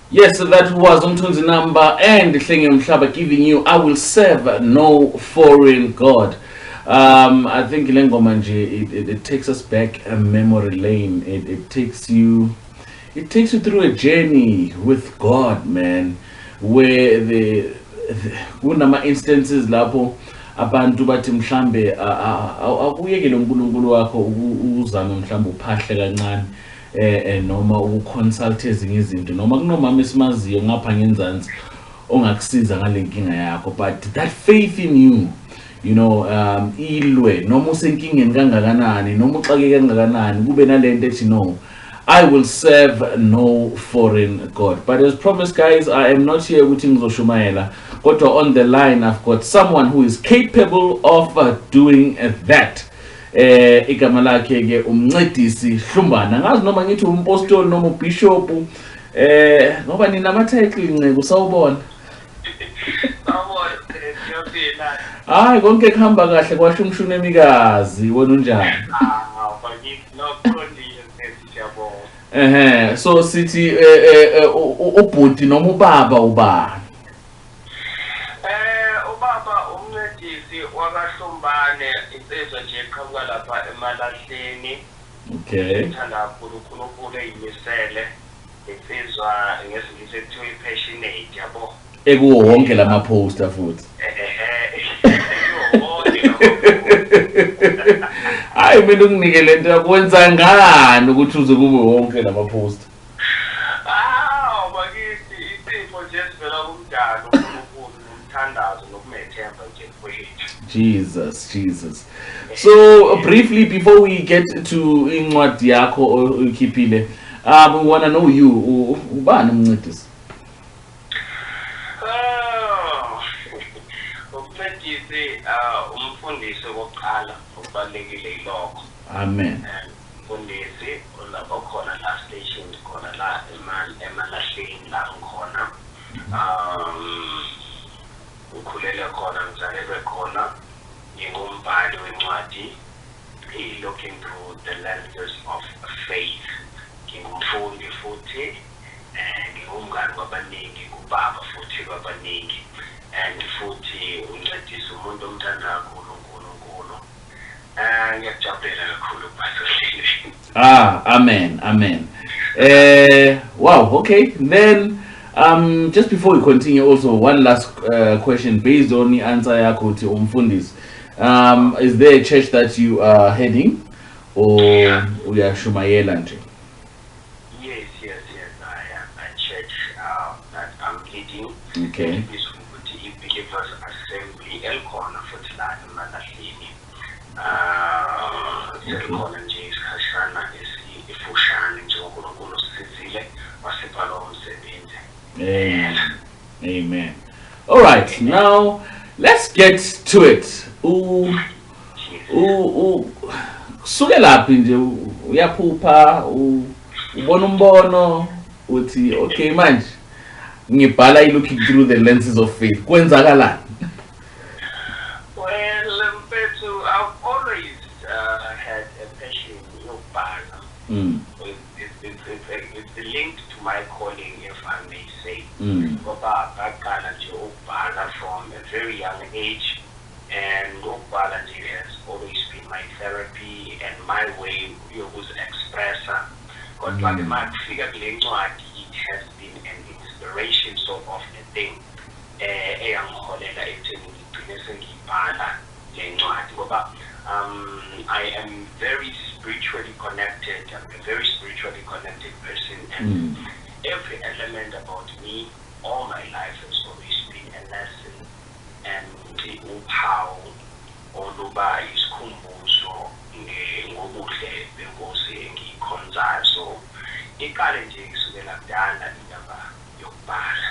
Yes, so that was Mncedisi number and Hlenge Mhlaba giving you I will serve no foreign God. I think Lengoma it takes us back a memory lane. It takes you through a journey with God, man, where kunama instances lapho abantu bathi mhlambe akuyekele uNkulunkulu wakho uzame mhlambe uphahle kancane noma ukuconsult ezinye izinto noma kunomama esimaziyo ngapha ngenzansi ongakusiza ngale nkinga yakho, but that faith in you, ilwe noma usenkingeni kangakanani noma uxake kangakanani kube nalento ethi no, I will serve no foreign God. But as promised, guys, I am not here with Ngizoshumayela. But on the line, I've got someone who is capable of doing that. Igama lakhe ke Mncedisi Hlumbane. Angazi noma ngithi umpostoli noma ubishop ngoba nina ama title Ncebo sawubona. Sawubona siyaphila. Hayi konke kuhamba kahle kwasho umshunemikazi wena unjani? Bakithi noqondile siyabonga. So sithi ubhuti noma ubaba ubani? Ubaba uMncedisi wakahlumbane insizwa nje eqhamuka lapha eMalahleni. Okay. Ngithanda kakhulu uNkulunkulu eyimisele. Insizwa ngesingisi ekuthiwa passionate yabo. Ekuwo wonke lama poster futhi. Hayi mina unginike lento yakwenza ngani ukuthi uze kube wonke lama poster? Bakithi isipho nje sivela kumdalo uNkulunkulu nomthandazo nokumethemba nje kwethu. Jesus. So briefly before we get to incwadi yakho oyikhiphile, we want to know you. Ubani Mncedisi? Umncedisi umfundisi wokuqala okubalekile ilokho. Amen. Umfundisi olapho khona la station khona la eMalahleni la ngikhona. Ukhulele khona ngizalelwe khona. Ngingumbhali wencwadi looking through the lenses of faith. Ngingumfundi futhi ngingumngani kwabaningi kubaba futhi kwabaningi and futhi uNcedisi umuntu omthanda kakhulu uNkulunkulu. Ngiyajabulela kakhulu Amen. Wow, okay. Then just before we continue, also one last question based on the answer yakho to umfundisi. Is there a church that you are heading or we are Shumayela nje? Yes. I am a church that I'm leading. Okay. Believers Assembly Elkhona futhi la eMalahleni. Elkhona nje isikhashana esifushane nje uNkulunkulu usizile wasipha lo umsebenzi. Amen. All right, now let's get to it. Suke laphi nje uyaphupha ubona umbono uthi okay manje ngibhala looking through the lenses of faith. Kwenzakalani? Well, I've always had a passion yokubhala. It's linked to my calling, if I may say. Ngoba ngaqala nje ukubhala from a very young age, and ukubhala nje has always been my therapy and my way yokuzi-expressa. Kodwa ke makufika kule ncwadi, it has been an inspiration sort of a thing eyangiholela ekutheni ngigcine sengiyibhala le ncwadi ngoba I am very spiritually connected. I'm a very spiritually connected person, and every element about me all my life has always been a lesson and uphawu oluba isikhumbuzo ngobuhle benkosi engiyikhonzayo. So iqale nje kusukela kudala indaba yokubhala.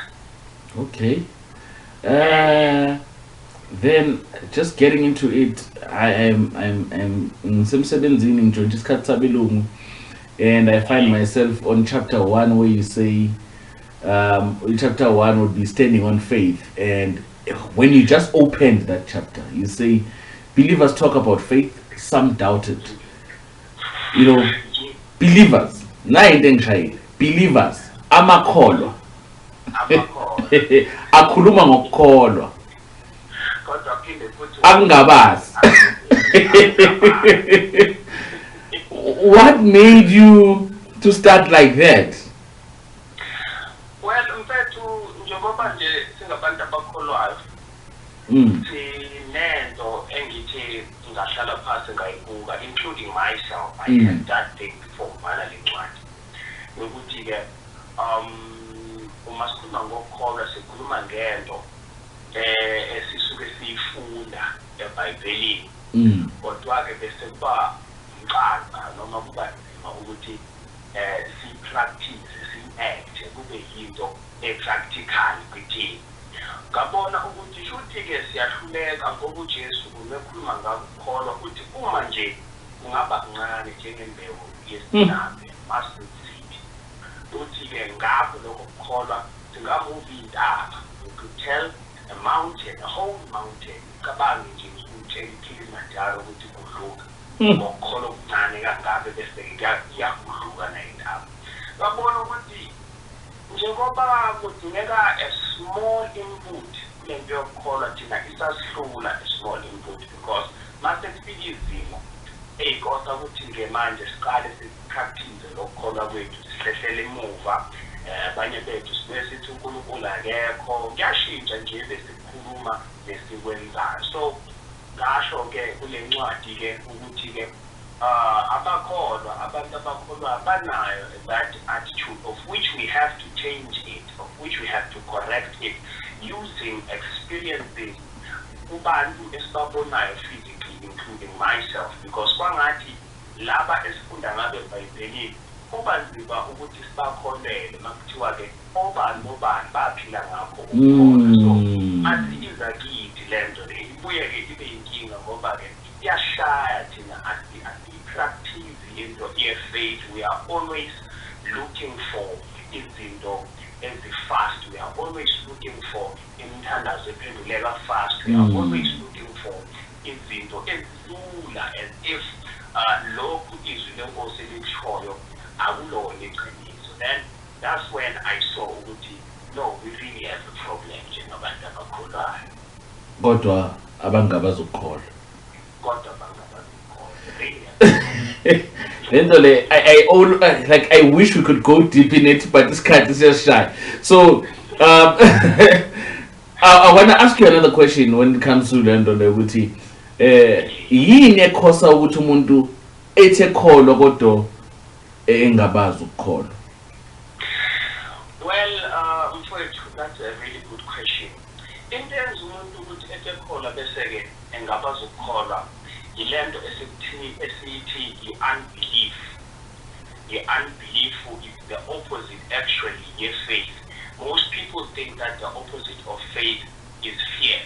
Okay. Then just getting into it, I'm ngisemsebenzini ngijojisa isikhathi sabelungu, and I find myself on chapter 1 where you say chapter 1 would be standing on faith, and when you just opened that chapter you say believers talk about faith, some doubted. Believers, believers amakholwa abakhona akhuluma ngokukholwa kodwa phinde futhi akungabazi. What made you to start like that? well mfethu njengoba nje singabantu abakholwayo sinento engithi ngahlala phansi ngayibuka including myself. I had that thing before ngibhala le ncwadi ukuthi ke uma sikhuluma ngokukholwa sikhuluma ngento esisuke siyifunda eBhayibhelini kodwa ke bese kuba umqanqa noma kuba nzima ukuthi si-practice si-act kube yinto e-practical kuthini. Ngabona ukuthi shuthi-ke siyahluleka ngoba uJesu umekhuluma ngakukholwa ukuthi uma nje kungaba kuncane njengembewu yesinambe mustard seed uthi-ke ngakho lokho kukholwa singamuva iy'ntaba. We could tell a mountain, a whole mountain, kabangi nje ukuthi iKilimanjaro ukuthi kudluka ngokukholwa okuncane kangabe bese iyakudluka nayindaba. Babona ukuthi njengoba kudingeka a small input lento yokukholwa thina isasihlula a small input because mase kufika izimo ey'kosa ukuthi-ke manje siqale sipractice lokukholwa kwethu sihlehlele emuva. Abanye bethu sibuye sithi uNkulunkulu akekho kuyashintsha nje besikhuluma nesikwenzayo. So ngasho-ke kule ncwadi-ke ukuthi-ke abakholwa abantu abakholwa banayo that attitude of which we have to change it, of which we have to correct it using experiences kubantu esibabonayo physically including myself because kwangathi laba esifunda ngabe eBhayibhelini kuba nzima ukuthi sibakholele makuthiwa-ke obani nobani baphila ngakho ukukholwa. So athi iza kithi le nto le ibuye-ke ibe yinkinga ngoba-ke iyashaya thina asi-practice into ye-faith. We are always looking for izinto ezi-fast. We are always looking for imithandazo ephenduleka fast. We are always looking for izinto ezilula as if lokhu izwi lenkosi elikushoyo akulona iqiniso. Then that's when I saw ukuthi no, we really have a problem njengabantu abakholwayo. Kodwa abangabazukholwa. Kodwa abangabazukholwa. Lento le I wish we could go deep in it, but this cat is just shy. So I want to ask you another question when it comes to lento le ukuthi yini ekhosa ukuthi umuntu ethe kholwa kodwa engabazi ukukholwa? Well, mfowethu, that's a really good question. Into eyenza umuntu ukuthi ethe kholwa bese-ke engabazi ukukholwa yilento esiyithi i-unbelief. I-unbelief is the opposite actually ye-faith. Most people think that the opposite of faith is fear.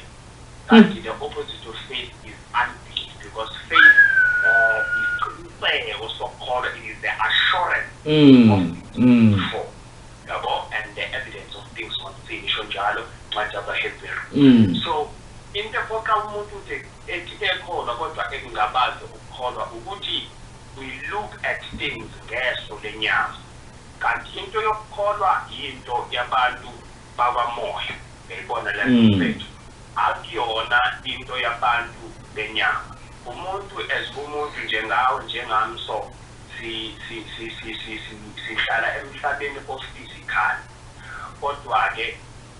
That the opposite of faith is unbelief because faith is also called it is the assurance of things before. And the evidence of things not seen. So in the book we look at things ngeso lenyama. Kanti into yokukholwa yinto yabantu babamoya. Beyibona le nto. Akuyona into yabantu benyama. Umuntu umuntu njengawe njengami so sihlala emhlabeni of physical. Kodwa ke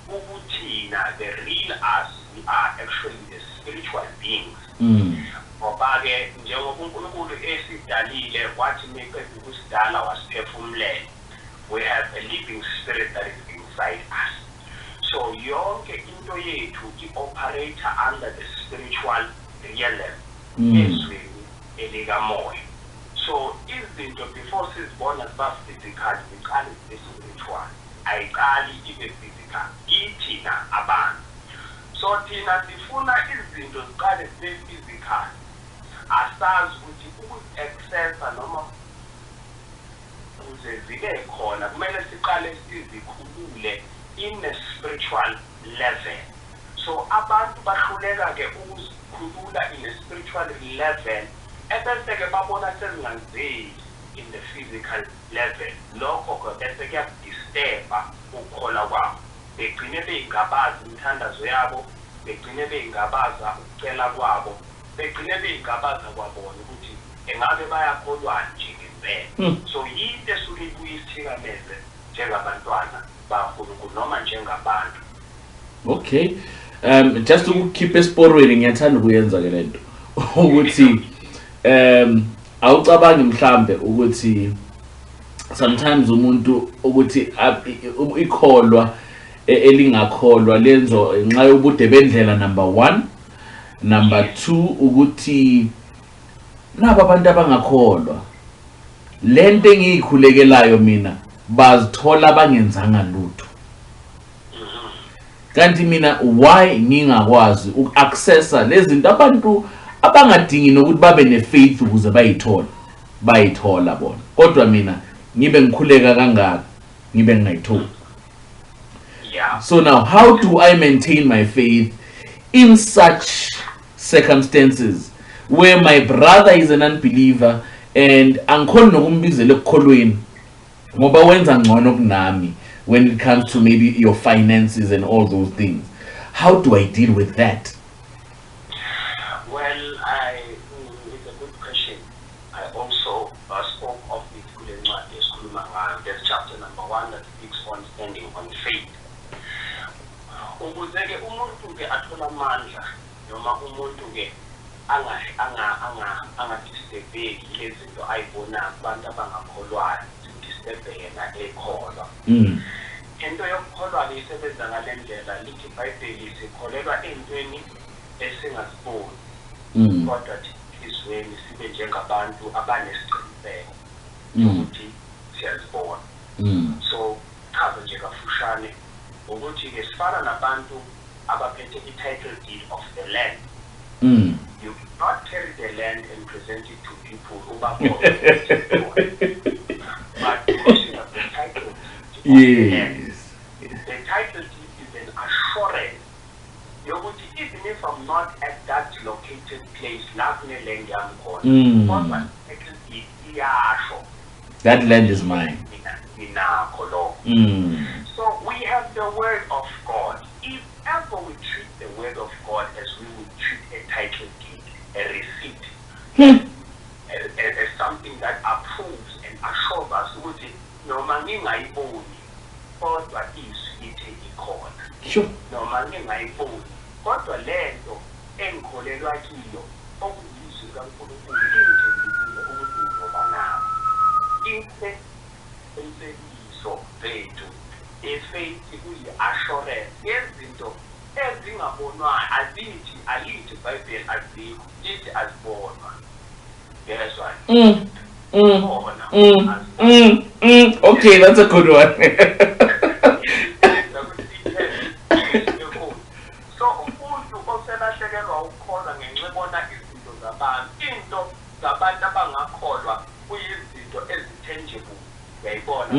ukuthina the real us, we are actually the spiritual beings. Ngoba ke njengoba uNkulunkulu esidalile wathi meqeda ukusidala wasiphefumlela. We have a living spirit that is inside us. So yonke into yethu i-operator under the spiritual realm ezweni elikamoya. So izinto before sizibona ziba physical ziqale zibe spiritual. Ayiqali ibe physical. Ithina abantu. So thina sifuna izinto ziqale zibe physical. Asazi ukuthi ukuzi-accessa noma ukuze zibe khona kumele siqale sizikhulule in a spiritual level. So abantu bahluleka ke ukuzikhulula in a spiritual level ebese ke babona sezingazeki in the physical level. Lokho ke bese kuyadisturba ukukholwa kwabo. begcine beyingabazi umthandazo yabo, begcine beyingabaza ukucela kwabo, begcine beyingabaza kwabona ukuthi engabe bayakholwa nje ngempela. So yinto esuke ibuye isithikameze njengabantwana baNkulunkulu noma njengabantu. Okay. Just to keep esiporweni ngiyathanda ukuyenza ke lento ukuthi awucabangi mhlambe ukuthi sometimes umuntu ukuthi ikholwa elingakholwa lenzo nxa yobude bendlela number 1, number 2 ukuthi naba abantu abangakholwa lento engiyikhulekelayo mina bazithola bangenzanga lutho. Kanti mina why ngingakwazi ukuaccessa lezi zinto abantu abangadingi nokuthi babe nefaith ukuze bayithola bona, kodwa mina ngibe ngikhuleka kangaka ngibe ngayitholi. So now how do I maintain my faith in such circumstances where my brother is an unbeliever and angikhona nokumbizela ekukholweni ngoba wenza ngcono kunami when it comes to maybe your finances and all those things? How do I deal with that? Well, it's a good question. I also spoke of it there's chapter number 1 that speaks on standing on faith. Ukuze-ke umuntu-ke athola amandla noma umuntu-ke angadistebheki lezi zinto ayibona abantu abangakholwayo zidistebhe yena ekholwa. Into yokukholwa-ke isebenza ngale ndlela lithi iBhayibheli sikholelwa ey'ntweni esingaziboni, kodwa ezweni sibe njengabantu abanesiqiniseko ukuthi siyazibona. So chaza nje kafushane ukuthi-ke sifana nabantu abaphethe i-title deed of the land. You cannot carry the land and present it to people who are but because you have the title deed of the land, the title deed is an assurance. Even if I'm not at that located place, that land is mine. So we have the word of God. If ever we treat the word of God as we would treat a title deed, a receipt, as something that approves and assures us, which is no money my own, God what is it called. Sure. No money my own. Kodwa lento engikholelwa kiyo okuyizwi kaNkulunkulu ingithendile ukuthi ngizoba nayo. Into emsebenzo bethu efaith kuyi-assurance yezinto ezingabonwayo alithi iBhayibheli azikho lithi azibonwa. Yes, right. Okay, that's a good one. Zabantu abangakholwa kuyizinto ezitangible uyayibona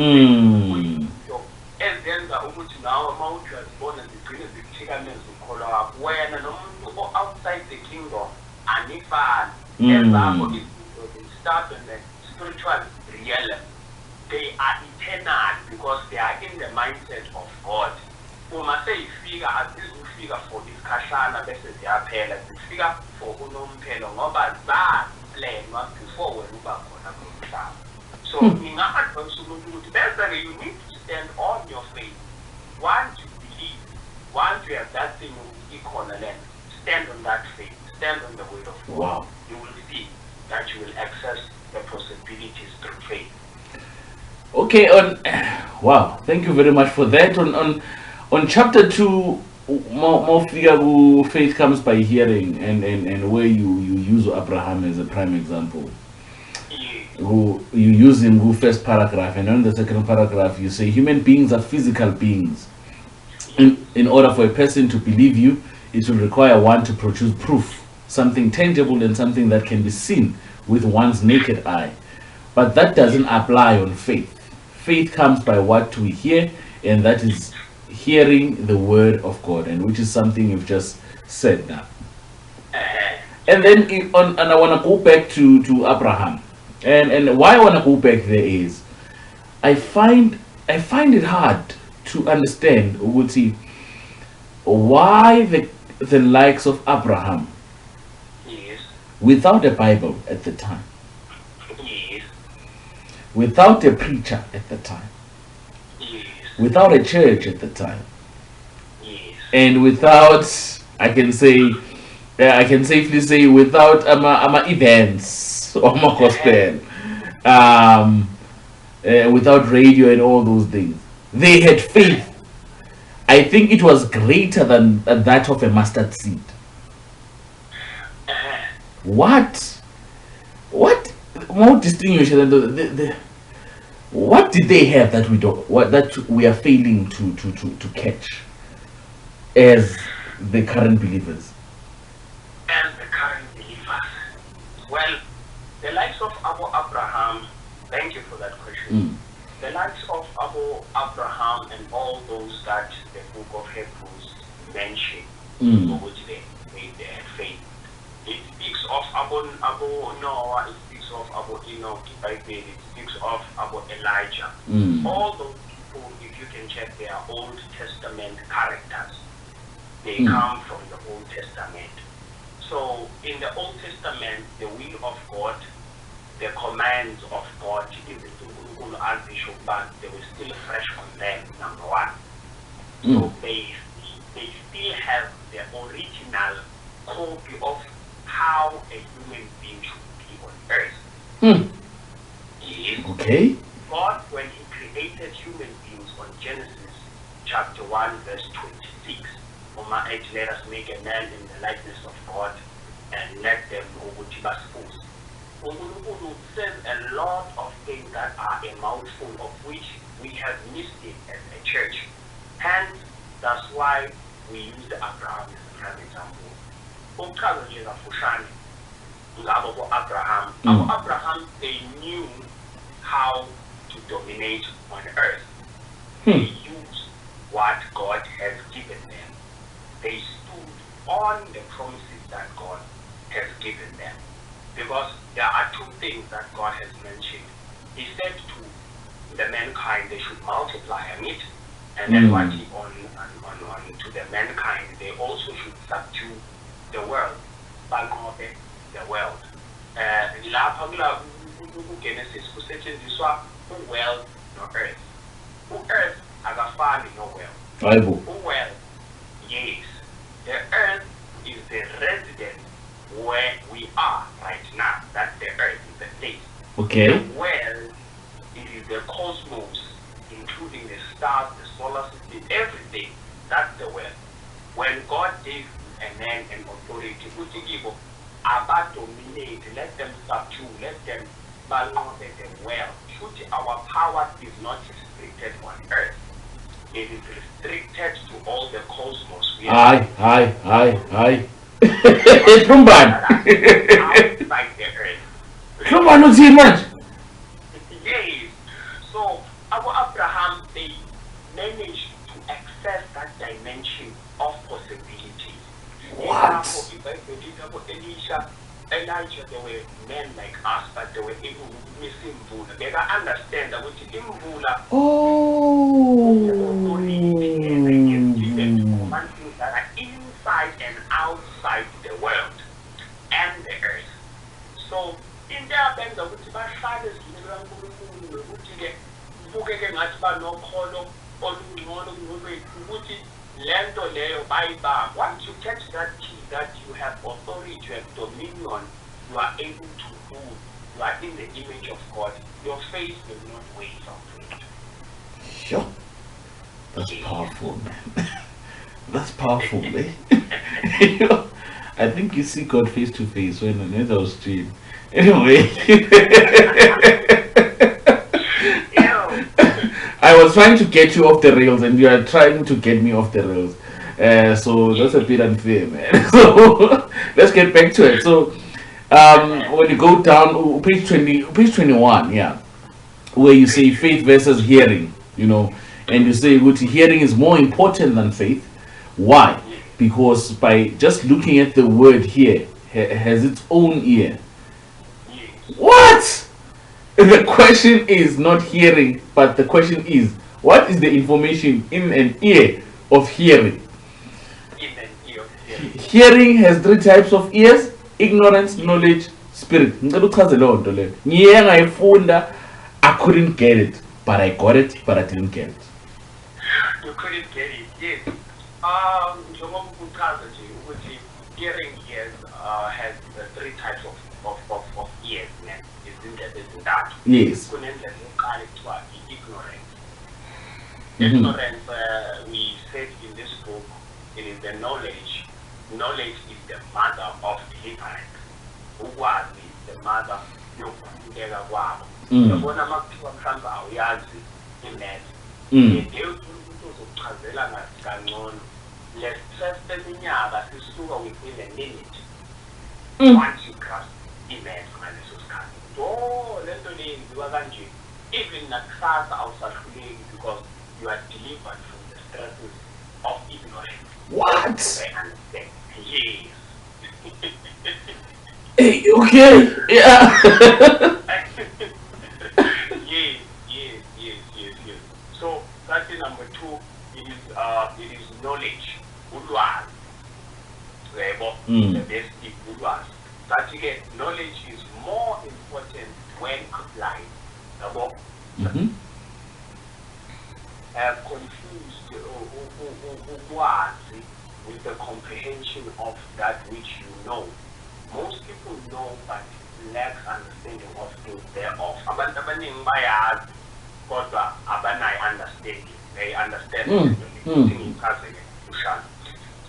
ezenza ukuthi nawe uma uthi uyazibona zigcine zikuthikameza ukholwa wakho wena nomuntu outside the kingdom anifani. Ezakho izinto they-start in the spiritual realm, they are eternal because they are in the mindset of God. Uma seyifika azizufika for isikhahlana bese ziyaphela, zifika for unomphelo ngoba zaplanwa before wena uba khona kumhlaba. So nginga-advise umuntu ukuthi bese-ke you need to stand on your faith. Once you believe, once you have that thing ikhona land, stand on that faith, stand on the word of God. Wow. You will see that you will access the possibilities through faith. Okay, wow, thank you very much for that. On chapter 2, more figure faith comes by hearing, and where you use Abraham as a prime example. Who you use him who first paragraph, and on the second paragraph you say human beings are physical beings. In order for a person to believe you, it will require one to produce proof, something tangible and something that can be seen with one's naked eye. But that doesn't apply on faith. Faith comes by what we hear, and that is hearing the word of God, and which is something you've just said now. And then and I want to go back to Abraham, and why I want to go back there is I find it hard to understand why the likes of Abraham, Yes. without a Bible at the time, Yes. without a preacher at the time, Yes. without a church at the time, Yes. and without, I can safely say, without events or gospel, without radio and all those things, they had faith. I think it was greater than that of a mustard seed. What more distinguished than what did they have that we don't, that we are failing to catch as the current believers? And the current believers. Well, the likes of Abraham, thank you for that question. The likes of Abraham and all those that the book of Hebrews mention, which they had faith. It speaks of Abu Noah, it speaks of Abu Enoch, it speaks of Abu Elijah. All those people, if you can check their Old Testament characters, they come from the Old Testament. So in the Old Testament, the will of God, the commands of God, even as they should, but they were still fresh on them, number one. So they still have the original copy of how a human being should be on earth. Yes. Okay. God, when he created human beings on Genesis chapter 1 verse 26, let us make a man in the likeness of God and let them suppose. Says a lot of things that are a mouthful, of which we have missed it as a church. Hence, that's why we use Abraham as a prime example. Abraham, they knew how to dominate on earth. They used what God has given them. They stood on the promises that God has given them. Because there are two things that God has mentioned. He said to the mankind they should multiply on it, and then what he on to the mankind they also should subdue the world. The world. Genesis kusetshenziswa world no earth. Earth akafani no world. Well, yes. The earth is the residence where we are right now. That's the earth, is the place. Okay. The world, it is the cosmos, including the stars, the solar system, everything. That's the world. When God gave a man an authority, about dominate, let them subdue, let them balance the world. Our power is not restricted on earth. It is restricted to all the cosmos. Hi. It's Hlumbane. Outside the earth. Hlumbane uthi manje. Yes. So our Abraham, they managed to access that dimension of possibility. What? Elijah, they were men like us, but they were able to miss him. They can understand that with him, that are inside and outside the world and the earth. So in their band of once you catch that key, that you have authority, you have dominion, you are able to rule, you are in the image of God, your faith will not waver from it. Sure. That's powerful, man. That's powerful, man. I think you see God face to face when another was stream. Anyway. I was trying to get you off the rails and you are trying to get me off the rails. So that's a bit unfair, man. So let's get back to it. So when you go down page 21, yeah, where you say faith versus hearing, and you say hearing is more important than faith. Why? Because by just looking at the word here, has its own ear. What? The question is not hearing, but the question is, What is the information in an ear of hearing? In an ear of hearing. Hearing has 3 types of ears: ignorance, knowledge, spirit. Ngicela uchaze leyo nto leyo. Ngiye ngayifunda, I couldn't get it, but I got it, but I didn't get it. You couldn't get it, yes. Njengoba uchaza nje ukuthi hearing ears has 3 types of ears, ne? Izindlela ezintathu. Yes. Kunendlela yokuqala ekuthiwa i-ignorance. Ignorance, we said in this book, it is the knowledge. Knowledge is the mother of ignorance. Ukwazi is the mother yokukhululeka kwabo. Yabona makuthiwa mhlawumbe awuyazi i-math. Uzokuchazela kangcono. Let's stress eminyaka sisuka within a minute. Once you grasp i-math ngaleso sikhathi. Lento le yenziwa kanje. Even nakusasa awusahluleki because you are delivered from the stresses of ignorance. What? I understand. Yes. Hey, okay. Yeah. yes. So that's number 2. It is knowledge. Ulwazi. The best is ulwazi. But again, knowledge is more important when applied. Confused with the comprehension of that which you know. Most people know but lack understanding of things thereof. Abantu abaningi bayazi kodwa abanayo understanding. They understand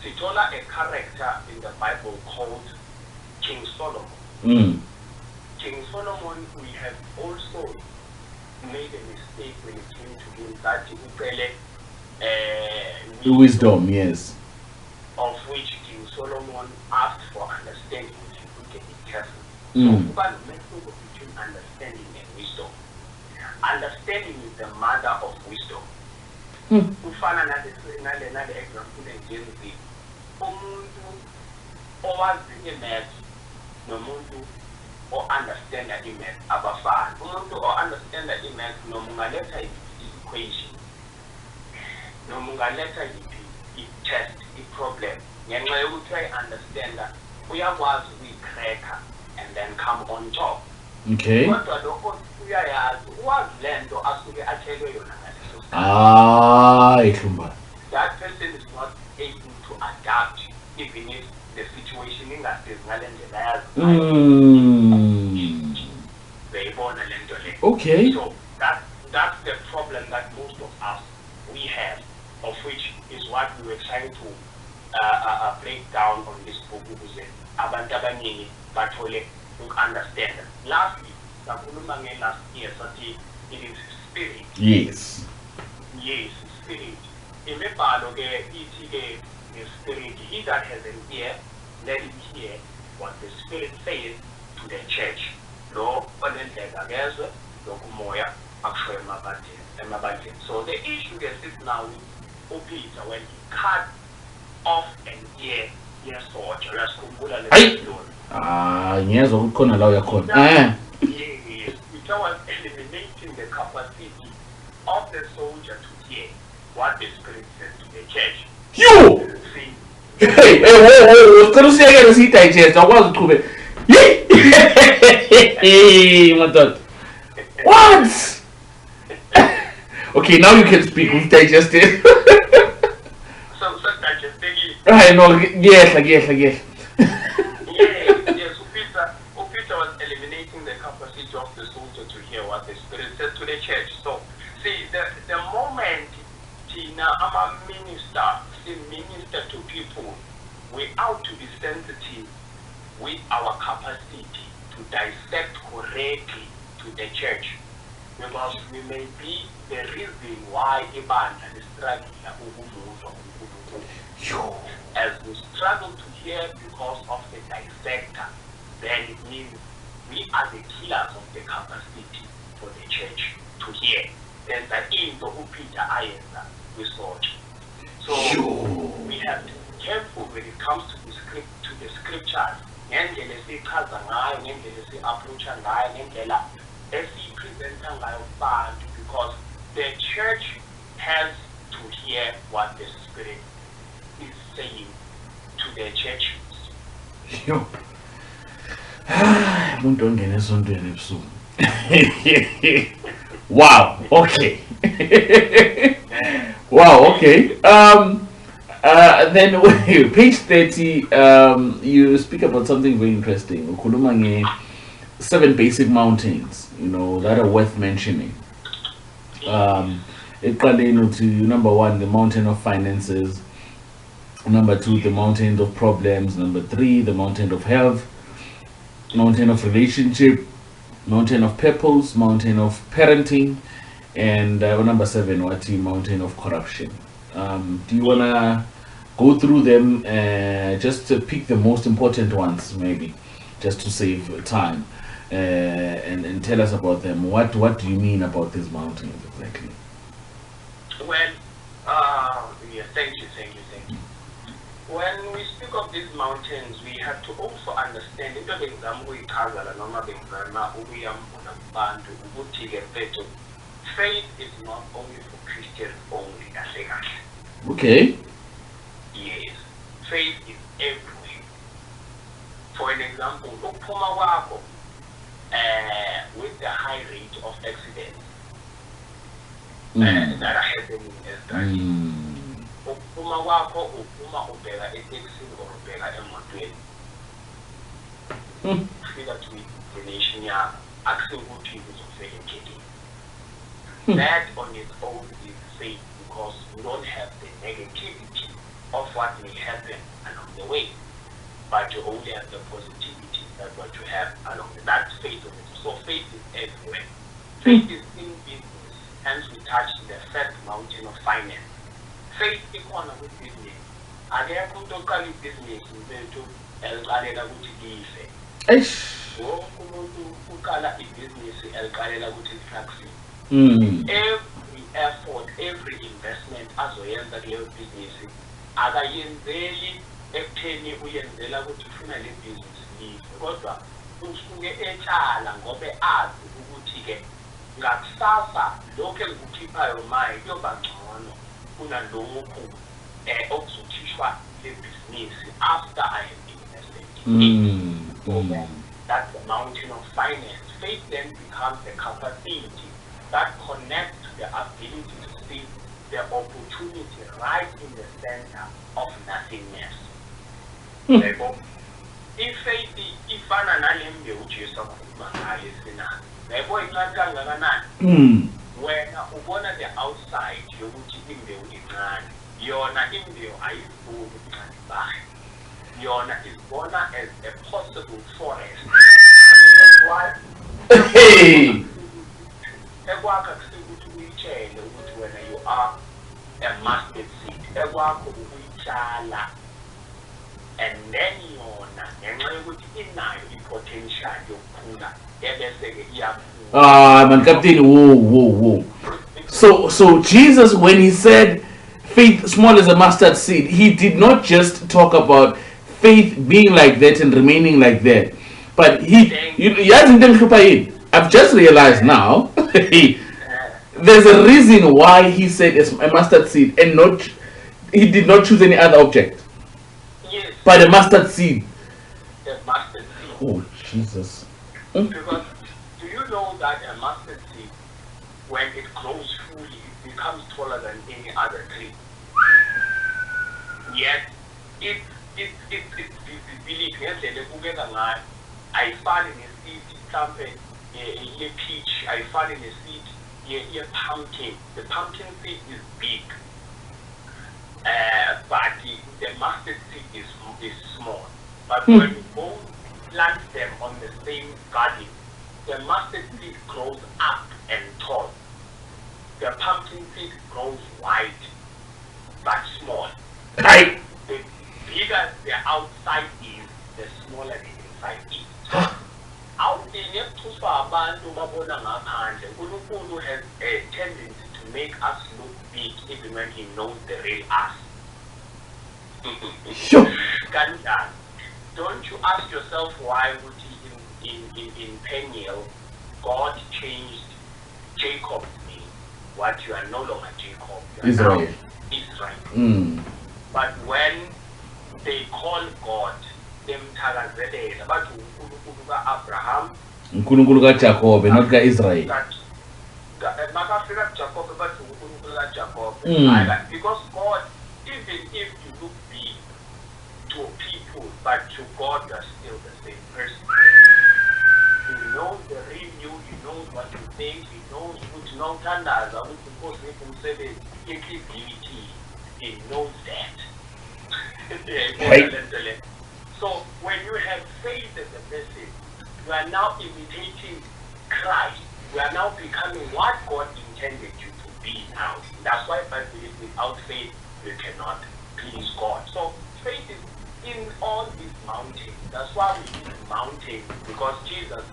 Sithola a character in the Bible called King Solomon. King Solomon, we have also made a mistake when it came to him that he wisdom, yes. Of which King Solomon asked for understanding, if you look at it carefully. So, between understanding and wisdom. Understanding is the mother of wisdom. Ufana nale example enjenzi umuntu owazi i-math nomuntu o-understanda i-math abafani. Umuntu o-understanda i-math noma ungaletha i-equation noma ungaletha i-test, i-problem, ngenxa yokuthi uyayi-understanda uyakwazi ukuyi-cracker and then come on top. Okay. Kodwa lokho uyayazi, uwazi lento asuke atshelwe yona ngaleso Hlumbane. that person is not able to adapt even if the situation ingasizi ngale ndlela yazi. Beyibona lento le. Okay. So that's the problem that most of us we have, of which is what we were trying to break down on this book ukuze abantu abaningi bathole understand. Lastly, sakhuluma last year sathi it is spirit. Yes. Yes, spirit. Imibhalo ke ithi ke spirit, he that has an ear, let him hear what the Spirit says to the church. Lo onendleka kezwe lokumoya akushoyo emabandleni. So the issue that sits now with Peter when he cut off an ear, yesotsha uyasikhumbula le story. Ngiyezwa ukukhona la uyakhona. Yes, Peter was eliminating the capacity of the soldier to hear what the Spirit says to the church. You! Hey, whoa, ucela usiyekele siyidigest akwazi uqhubeka. Hey, my God. What? Okay, now you can speak. We've digested. So digesting it. Right, no, yes. Yes, Peter was eliminating the capacity of the soldier to hear what the Spirit said to the church. So, see, the moment Tina, I'm a minister to people, we ought to be sensitive with our capacity to dissect correctly to the church. Because we may be the reason why ibandla is struggling as we struggle to hear because of the dissector, then it means we are the killers of the capacity for the church to hear. Then that is the Peter Ayenza we saw. So we have to be careful when it comes to the scriptures. Ngendlela esichaza ngayo, ngendlela esi-approacha ngayo, ngendlela esipresenta ngayo abantu, because the church has to hear what the Spirit is saying to their churches. Yo. Umuntu ongena esontweni ebusuku. Wow, okay. Wow, okay. Then page 30, you speak about something very interesting. Ukhuluma nge 7 basic mountains, that are worth mentioning. Eqaleni to number 1, the mountain of finances. Number 2, the mountain of problems. Number 3, the mountain of health. Mountain of relationship. Mountain of purpose. Mountain of parenting. And number 7, mountain of corruption. Do you wanna go through them, just to pick the most important ones, maybe, just to save time, and tell us about them? What do you mean about these mountains exactly? Well, yeah, thank you. When we speak of these mountains, we have to also understand faith is not only for Christians only. Okay. Yes, faith is everywhere. For an example, with the high rate of accidents that are happening in Israel. Ukuma wako ukuma ubeka eTexini or ubeka emotweni. Fika to the nation yakho akusukuthi uzofika enkingeni. That on its own is faith, because we don't have the negativity of what may happen along the way, but you only have the positivity that what you have along the way. That's faith. So faith is everywhere. Faith is in business. Hence we touched the first mountain of finance. Faith is one of the business. Akekho umuntu oqala ibhizinisi bethu eliqalela ukuthi life. Wonke umuntu uqala ibhizinisi eliqalela ukuthi lisakhise. Every effort, every investment azoyenza kuleyo business akayenzeli ekutheni uyenzela ukuthi ufuna le business life, kodwa usuke etshala ngoba azi ukuthi ke ngakusasa lokho engikukhiphayo maye kuyoba ngcono kunalokho okuzokhishwa le business after I have invested in it. So that's the mountain of finance. Faith then becomes the capacity that connects to the ability to see the opportunity right in the center of nothingness. If faith ifana nalembe uJesu akhuluma ngayo esinani, yebo incane kangakanani? Wena ubona the outside yokuthi imbewu incane, yona imbewu ayiboni ubuncane bayo, yona isibona as a possible forest. That's why ekwakha kusekuthi uyitshele ukuthi wena you are a mustard seed, ekwakho ukuyitshala, and then yona ngenxa yokuthi inayo i-potential yokukhula ebese-ke iyakhula. Man, Captain, whoa. So Jesus, when he said faith small as a mustard seed, he did not just talk about faith being like that and remaining like that, but I've just realized now there's a reason why he said it's a mustard seed and he did not choose any other object. Yes. But a mustard seed. The mustard seed. Oh, Jesus. Because do you know that a mustard seed, when it grows fully, it becomes taller than any other tree? Yet, its visibility, I find in a seed, something, a peach, I find in a seed, a pumpkin. The pumpkin seed is big, but the mustard seed is small. But when you both plant them on the same garden, the mustard seed grows up and tall. The pumpkin seed grows wide but small. Right. The bigger the outside is, the smaller the inside is. Out there to abantu babona ngaphandle, uNkulunkulu has a tendency to make us look big even when he knows the real us. Sure. Don't you ask yourself why would he in Peniel God changed Jacob's name what you are no longer Jacob, you are Israel. now Israel. But when they call God, emthakazelela bathi uNkulunkulu kaAbraham, uNkulunkulu kaJakobe, not ka-Israel. makafika kuJakobe bathi uNkulunkulu kaJakobe. Because God, even if you look big to people, but to God you are still the same person. He knows the real you, he knows what you think, he knows ukuthi nongithandaza ukuthi inkosi yethu umsebenzi inclusivity, he knows that. So when you have faith as a person, you are now imitating Christ. You are now becoming what God intended you to be now. That's why I believe without faith you cannot please God. So faith is in all these mountains. That's why we use mountain, because Jesus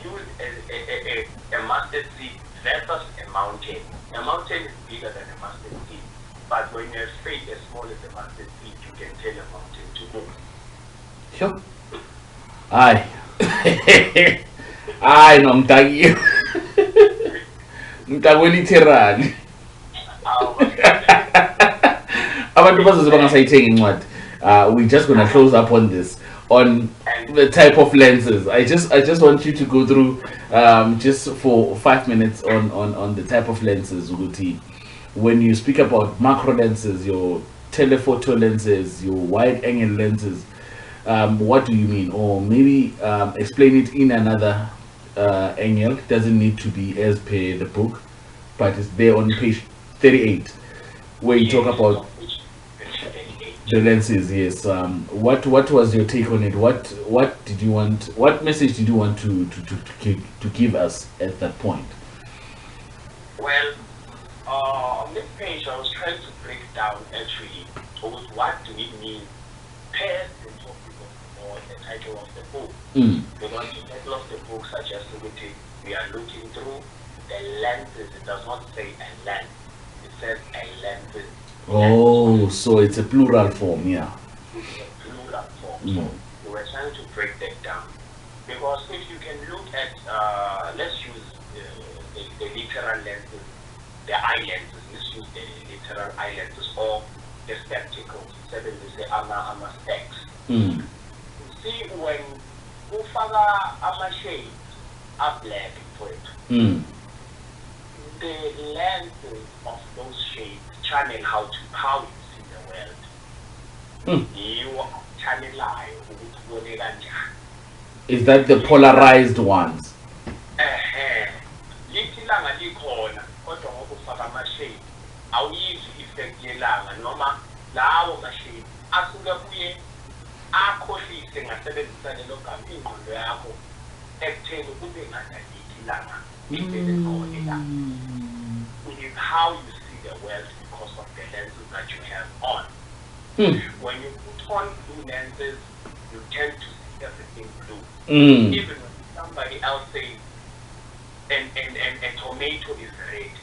used a mustard seed versus a mountain. A mountain is bigger than a mustard seed. But when you have faith as small as a mustard seed, you can tell a mountain to move. Sure. Aye. Aye, no, mtaki. Mtaki literally. Abantu bazobe bangasayithengi incwadi. We're just gonna close up on this, on the type of lenses. I just want you to go through just for 5 minutes on the type of lenses. Uguti, when you speak about macro lenses, your telephoto lenses, your wide angle lenses, what do you mean? Or maybe explain it in another angle. It doesn't need to be as per the book, but it's there on page 38 where you talk about the lenses. Yes. What was your take on it? What did you want? What message did you want to give us at that point? Well, on this page, I was trying to break down actually what do we mean pairs and topic or the title of the book. Because the title of the book suggests we are looking through the lenses. It does not say a lens. It says a lenses. Oh, so it's a plural form, yeah. It's a plural form. So we were trying to break that down. Because if you can look at, let's use the literal lenses, the eye lenses. Let's use the literal eye lenses or the spectacles. They say ama specs. You see, when ufaka ama shades are black for it, the lenses of those shades channel how you see the world. You channel is that the polarized ones? Lithi langa likhona kodwa ngoba ufaka ama shades awuyizwi effect yelanga noma lawo ma shades asuka kuye akhohlise ngasebenzisa lelo gama ingqondo yakho ekutheni kube ngathi lithi langa is how you see the world because of the lenses that you have on. When you put on blue lenses, you tend to see everything blue. Even when somebody else says a tomato is red,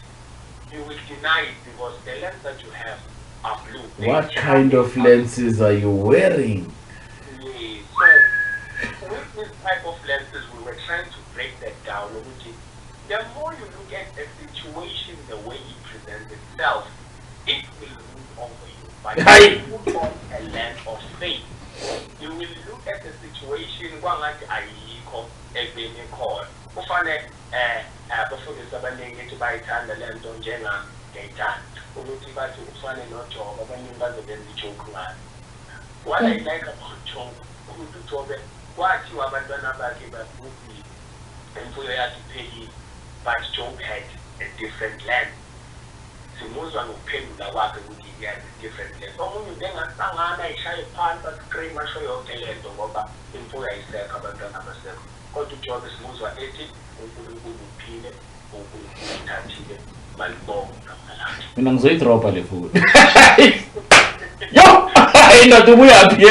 you will deny it because the lens that you have are blue. What kind of lenses are you wearing? Yeah. So with this type of lenses, we were trying to break that down. The more you look at a situation the way it presents itself, it will move over you. But if you put on a lens of faith, you will look at the situation kwangathi ayikho ekubeni khona. Kufane abafundisi abaningi ethi bayithanda le nto njengami ngiyayithanda. Ukuthi bathi ufane noJobe, abaningi bazobenza ijoke ngayo. What I like about Job, ukuthi uJobe kwathiwa abantwana bakhe babhubhile, imfuyo yakhe iphelile. But Job had a different lens. Simuzwa ngokuphendula kwakhe ukuthi he has a different lens. Omunye bengasangana ishaye phansi scream asho yonke lento ngoba imfuyo ayisekho abantwana abasekho. Kodwa uJob simuzwa ethi uNkulunkulu uphile, uNkulunkulu uthathile, malibonga igama lakhe. Mina ngizoyidropa le futhi. Yo! Ingadubuya phi?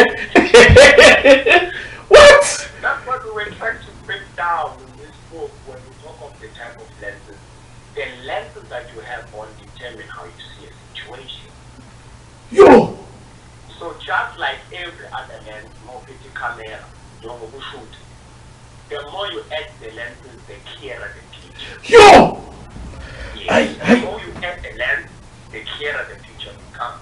What? That's what we were trying to break down in this book when we talk of the type of lenses. The lenses that you have on determine how you see a situation. Yo! So just like every other lens, more pretty camera, you shoot. The more you add the lenses, the clearer the picture. Yo! Yes. The more you add the land, the clearer the picture becomes.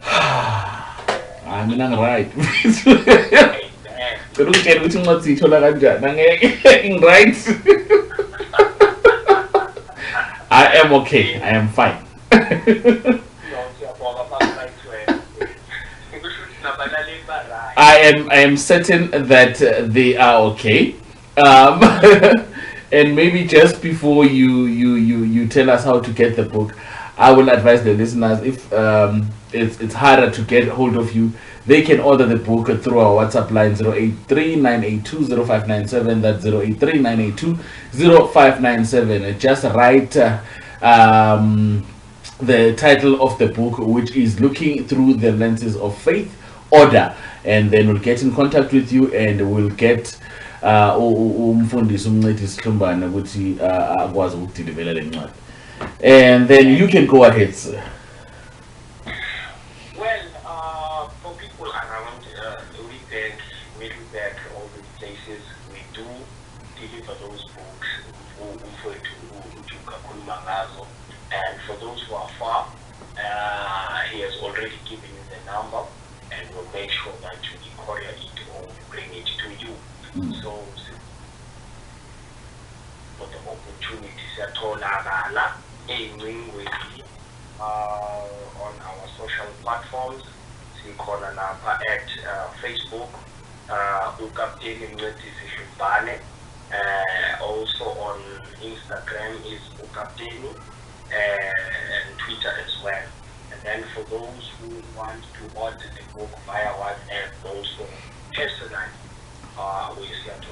I mean, I'm right. Amen. Right. I am okay. I am fine. I am certain that they are okay. And maybe just before you tell us how to get the book, I will advise the listeners, if it's harder to get hold of you, they can order the book through our WhatsApp line 083-982-0597. That's 083-982-0597. Just write the title of the book, which is Looking Through the Lenses of Faith, order, and then we'll get in contact with you and we'll get Mncedisi Hlumbane ukuthi akwazi ukudeliver le ncwadi. And then you can go ahead, sir. Well, for people around Witbank, Middleburg, all these places, we do deliver those books and for those who are far, he has already given you the number, and we'll make sure that we courier it or bring it to you. So for the opportunity on our social platforms, at Facebook, Mncedisi Hlumbane, also on Instagram is Ukapteni, and Twitter as well. And then for those who want to order the book via WhatsApp, also personally, we see at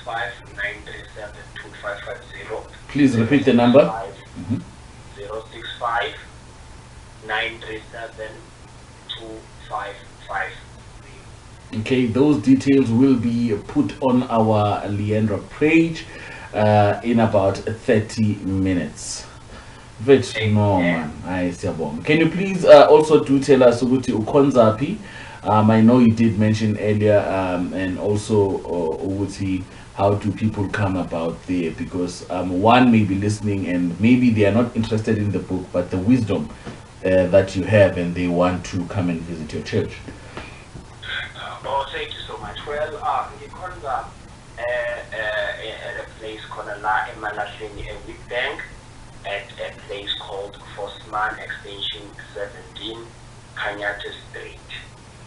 065-937-2550. Please repeat the number. 065-937-2550. Okay, those details will be put on our Leandra page in about 30 minutes. Norman. Can you please also do tell us ukuthi ukhonzapi? I know you did mention earlier, and also ukuthi how do people come about there, because one may be listening and maybe they are not interested in the book, but the wisdom that you have, and they want to come and visit your church. Oh, thank you so much. Well, Ngikhonza at a place called La Emalahleni Witbank, at a place called Forsman Extension 17, Kanyata Street.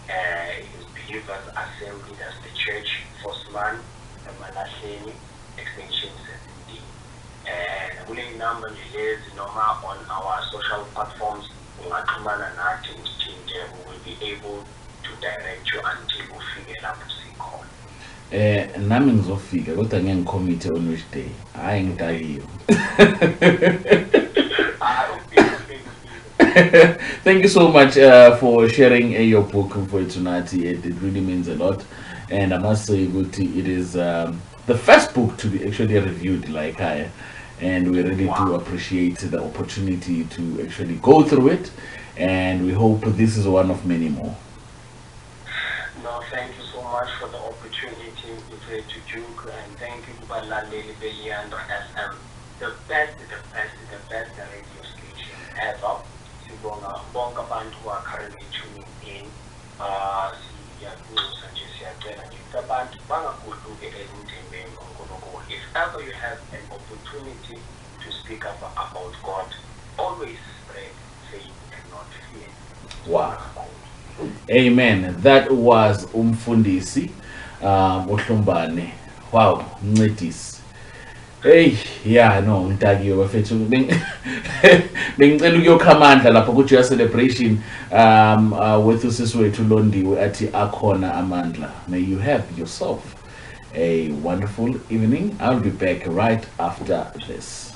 His Believers Assembly, that's the church, Forsman Emalahleni Extension 17. And the number is normal on our social platforms. We will be able to direct you until we figure out to see call. Nami ngizofika kodwa ngeke ngicommit on which day. Hayi ngitakiwe. Thank you so much for sharing your book for tonight. It really means a lot, and I must say it is the first book to be actually reviewed like I, and we really do appreciate the opportunity to actually go through it, and we hope this is one of many more. No, thank you so much for the opportunity to Duke, and thank you for Balaleli Beliandra SM, the best radio station ever. Bonga bantu who are currently tuning in. If ever you have an opportunity to speak about God, always spread faith and not fear. Wow. Amen. That was Mncedisi Hlumbane. Wow, Mncedisi. Hey, yeah, no, ngitakiwe bafethu. Bengicela ukuyokhamandla lapho ku Joy celebration with usisi wethu Londiwe athi akhona amandla. May you have yourself a wonderful evening. I'll be back right after this.